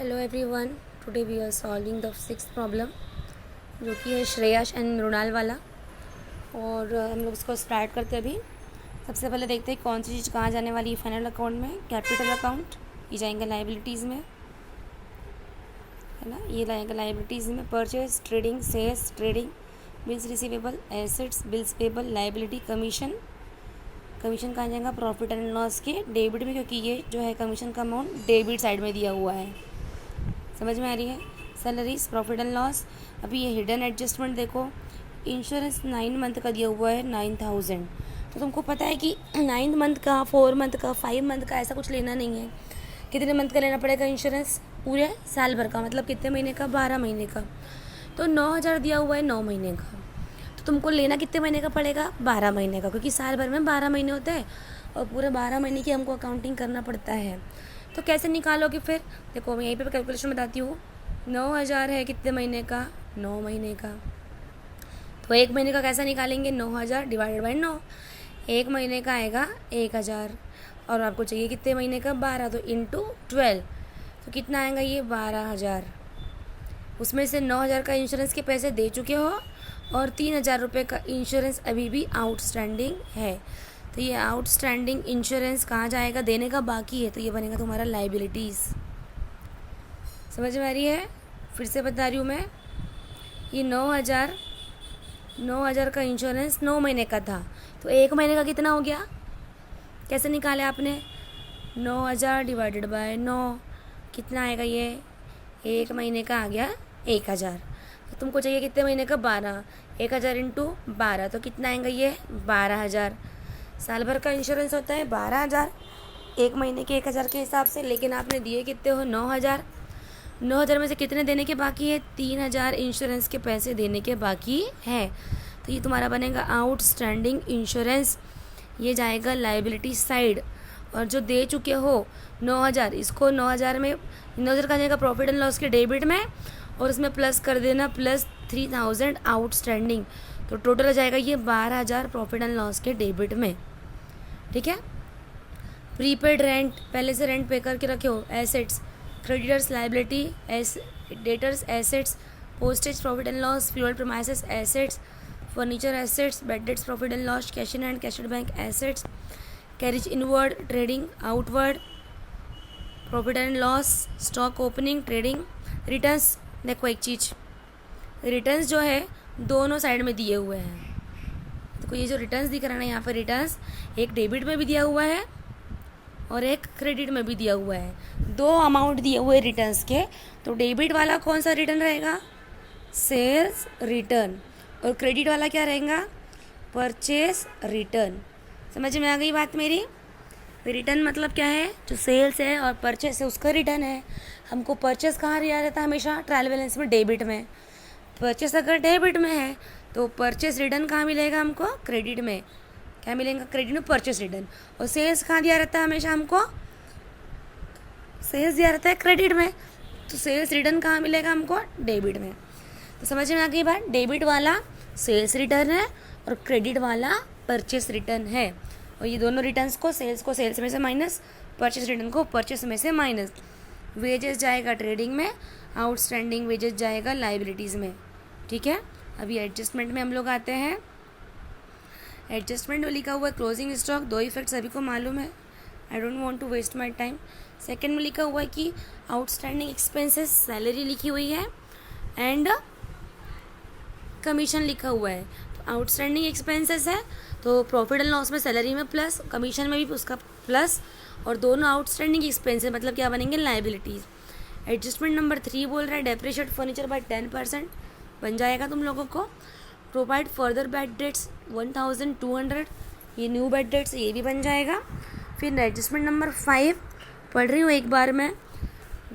Hello everyone, today we are solving the sixth problem जो कि है श्रेयस एंड मृणाल वाला। और हम लोग इसको स्टार्ट करते हैं। अभी सबसे पहले देखते हैं कौन सी चीज़ कहाँ जाने वाली है। फाइनल अकाउंट में कैपिटल अकाउंट, ये जाएंगे लाइबिलिटीज़ में, है ना। ये जाएंगे लाइबिलिटीज़ में purchase, trading, sales, trading, bills receivable, assets, bills payable, liability, commission. Commission कहाँ जाएगा? प्रॉफिट एंड लॉस के डेबिट में, क्योंकि ये जो है कमीशन का अमाउंट डेबिट साइड में दिया हुआ है। समझ में आ रही है? Salaries, profit and loss. अभी ये हिडन एडजस्टमेंट देखो, इंश्योरेंस 9 मंथ का दिया हुआ है 9000। तो तुमको पता है कि 9 मंथ का, 4 मंथ का, 5 मंथ का ऐसा कुछ लेना नहीं है। कितने मंथ का लेना पड़ेगा इंश्योरेंस? पूरे साल भर का, मतलब कितने महीने का? 12 महीने का। तो 9000 दिया हुआ है 9 महीने का, तो तुमको लेना कितने महीने का पड़ेगा? 12 महीने का, क्योंकि साल भर में 12 महीने होते हैं और पूरे 12 महीने की हमको अकाउंटिंग करना पड़ता है। तो कैसे निकालोगे फिर? देखो मैं यहीं पे कैलकुलेशन बताती हूँ। 9000 है कितने महीने का? 9 महीने का। तो एक महीने का कैसा निकालेंगे? 9000 डिवाइडेड बाई 9। एक महीने का आएगा 1000, और आपको चाहिए कितने महीने का? 12, तो इंटू 12, तो कितना आएगा ये? 12000। उसमें से 9000 का इंश्योरेंस के पैसे दे चुके हो और 3000 रुपये का इंश्योरेंस अभी भी आउटस्टैंडिंग है। तो ये आउटस्टैंडिंग इंश्योरेंस कहाँ जाएगा? देने का बाकी है, तो ये बनेगा तुम्हारा लाइबिलिटीज़। समझ में आ रही है? फिर से बता रही हूँ मैं। ये 9000 का इंश्योरेंस 9 महीने का था, तो एक महीने का कितना हो गया? कैसे निकाले आपने? 9000 डिवाइडेड बाय 9, कितना आएगा ये? एक महीने का आ गया 1000। तो तुमको चाहिए कितने महीने का? 12। 1000 इंटू 12, तो कितना आएगा ये? 12000। साल भर का इंश्योरेंस होता है 12000, एक महीने के 1000 के हिसाब से, लेकिन आपने दिए कितने हो? 9000। 9000 में से कितने देने के बाकी है? 3000 इंश्योरेंस के पैसे देने के बाकी है। तो ये तुम्हारा बनेगा आउटस्टैंडिंग इंश्योरेंस। ये जाएगा लाइबिलिटी साइड। और जो दे चुके हो 9000, इसको 9000 में 9000 का जाएगा प्रॉफिट एंड लॉस के डेबिट में, और उसमें प्लस कर देना प्लस 3000 आउटस्टैंडिंग, तो टोटल आ जाएगा ये 12000 प्रॉफिट एंड लॉस के डेबिट में। ठीक है। प्रीपेड रेंट, पहले से रेंट पे करके रखे हो। Assets, creditors liability, debtors assets, postage profit and loss, fuel premises assets, furniture assets, bad debts profit and loss, cash in hand, cash at bank assets, carriage inward, trading outward, profit and loss, stock opening, trading, returns. देखो एक चीज़, returns जो है दोनों side में दिए हुए हैं। देखो ये जो रिटर्न्स दिख रहा है ना यहाँ पर, रिटर्न्स एक डेबिट में भी दिया हुआ है और एक क्रेडिट में भी दिया हुआ है। दो अमाउंट दिए हुए रिटर्न्स के। तो डेबिट वाला कौन सा रिटर्न रहेगा? Sales return. और क्रेडिट वाला क्या रहेगा? Purchase return. समझ में आ गई बात मेरी? रिटर्न मतलब क्या है? जो सेल्स है और परचेस है उसका रिटर्न है। हमको परचेस कहाँ दिया जाता है? हमेशा ट्रायल बैलेंस में, डेबिट में। परचेस अगर डेबिट में है तो परचेस रिटर्न कहाँ मिलेगा हमको? क्रेडिट में। क्या मिलेगा? क्रेडिट में परचेस रिटर्न। और सेल्स कहाँ दिया रहता है हमेशा हमको? सेल्स दिया रहता है क्रेडिट में, तो सेल्स रिटर्न कहाँ मिलेगा हमको? डेबिट में। तो समझ में आ गई बात? डेबिट वाला सेल्स रिटर्न है और क्रेडिट वाला परचेस रिटर्न है। और ये दोनों रिटर्न्स को सेल्स में से माइनस, परचेस रिटर्न को परचेस में से माइनस। वेजेस जाएगा ट्रेडिंग में, आउटस्टैंडिंग वेजेस जाएगा लाइबिलिटीज़ में। ठीक है। अभी एडजस्टमेंट में हम लोग आते हैं। एडजस्टमेंट में लिखा हुआ है क्लोजिंग स्टॉक, दो इफेक्ट सभी को मालूम है। I don't want to waste my time. Second में लिखा हुआ है कि आउटस्टैंडिंग एक्सपेंसेस, सैलरी लिखी हुई है एंड कमीशन लिखा हुआ है। तो आउटस्टैंडिंग एक्सपेंसेस है तो प्रॉफिट एंड लॉस में सैलरी में प्लस, कमीशन में भी उसका प्लस, और दोनों आउटस्टैंडिंग एक्सपेंसेस मतलब क्या बनेंगे? लाइबिलिटीज़। एडजस्टमेंट नंबर 3 बोल रहा है डेप्रिशिएट फर्नीचर बाय 10%, बन जाएगा तुम लोगों को। प्रोवाइड फर्दर बेड डेट्स 1200, ये न्यू बेड डेट्स, ये भी बन जाएगा। फिर एडजस्टमेंट नंबर 5 पढ़ रही हूँ एक बार मैं।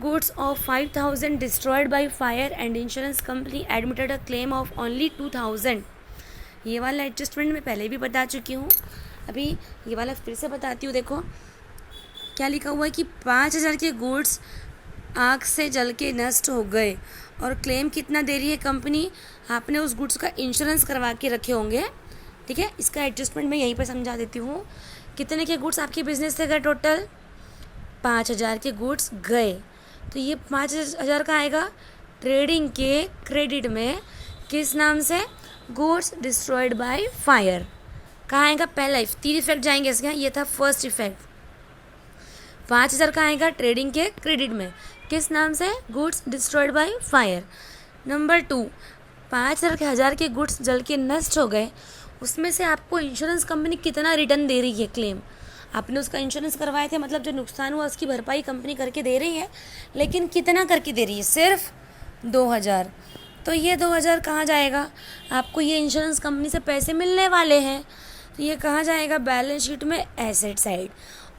Goods of 5000 destroyed by fire and insurance company admitted a claim of only 2000। ये वाला एडजस्टमेंट मैं पहले भी बता चुकी हूँ, अभी ये वाला फिर से बताती हूँ। देखो क्या लिखा हुआ है कि 5000 के गुड्स आग से जल के नष्ट हो गए, और क्लेम कितना दे रही है कंपनी? आपने उस गुड्स का इंश्योरेंस करवा के रखे होंगे। ठीक है। इसका एडजस्टमेंट मैं यहीं पर समझा देती हूँ। कितने के गुड्स आपके बिजनेस से गए? टोटल 5000 के गुड्स गए, तो ये 5,000 का आएगा ट्रेडिंग के क्रेडिट में, किस नाम से? Goods destroyed by fire. कहाँ आएगा? पहला 3 इफेक्ट जाएंगे इसके, ये था फर्स्ट इफेक्ट। 5,000 का आएगा ट्रेडिंग के क्रेडिट में, किस नाम से? Goods destroyed by fire. Number 2, 5,000 के गुड्स जल के नष्ट हो गए, उसमें से आपको इंश्योरेंस कंपनी कितना रिटर्न दे रही है क्लेम? आपने उसका इंश्योरेंस करवाए थे, मतलब जो नुकसान हुआ उसकी भरपाई कंपनी करके दे रही है, लेकिन कितना करके दे रही है? सिर्फ 2,000। तो ये 2,000 कहाँ जाएगा? आपको ये इंश्योरेंस कंपनी से पैसे मिलने वाले हैं, तो ये कहाँ जाएगा? बैलेंस शीट में एसेट साइड।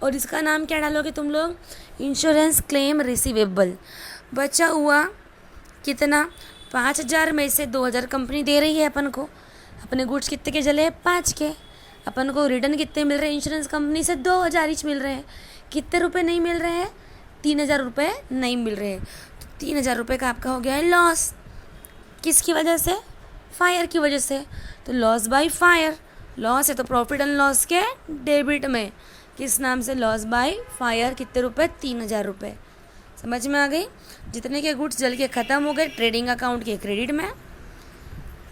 और इसका नाम क्या डालोगे तुम लोग? Insurance claim receivable. बचा हुआ कितना? 5,000 में से 2,000 कंपनी दे रही है अपन को। अपने गुड्स कितने के जले हैं? 5 के। अपन को रिटर्न कितने मिल रहे हैं इंश्योरेंस कंपनी से? 2,000 ईच मिल रहे हैं। कितने रुपए नहीं मिल रहे हैं? 3,000 रुपये नहीं मिल रहे हैं। तो 3,000 रुपये का आपका हो गया है लॉस। किसकी वजह से? फायर की वजह से। तो लॉस बाय फायर। लॉस है तो प्रॉफिट एंड लॉस के डेबिट में, किस नाम से? Loss by fire. कितने रुपए? 3,000 रुपये। समझ में आ गई? जितने के गुड्स जल के ख़त्म हो गए ट्रेडिंग अकाउंट के क्रेडिट में,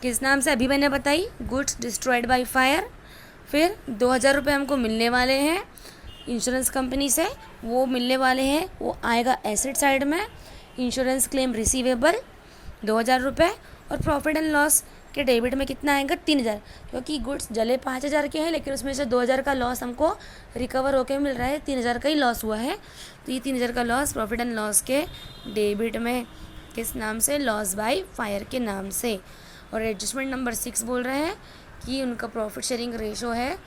किस नाम से? अभी मैंने बताई, गुड्स डिस्ट्रॉयड बाय फायर। फिर 2,000 रुपये हमको मिलने वाले हैं इंश्योरेंस कंपनी से, वो मिलने वाले हैं, वो आएगा एसेट साइड में, इंश्योरेंस क्लेम रिसीवेबल 2,000 रुपये। और प्रॉफिट एंड लॉस के डेबिट में कितना आएगा? 3,000, क्योंकि गुड्स जले 5,000 के हैं, लेकिन उसमें से 2,000 का लॉस हमको रिकवर होकर मिल रहा है, 3,000 का ही लॉस हुआ है। तो ये 3,000 का लॉस प्रॉफिट एंड लॉस के डेबिट में, किस नाम से? लॉस बाय फायर के नाम से। और एडजस्टमेंट नंबर 6 बोल रहे हैं कि उनका प्रॉफिट शेयरिंग रेशो है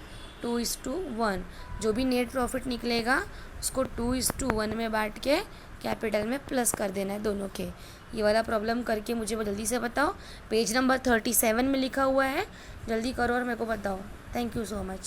2:1। जो भी नेट प्रॉफिट निकलेगा उसको 2:1 में बांट के कैपिटल में प्लस कर देना है दोनों के। ये वाला प्रॉब्लम करके मुझे जल्दी से बताओ। पेज नंबर 37 में लिखा हुआ है, जल्दी करो और मेरे को बताओ। Thank you so much.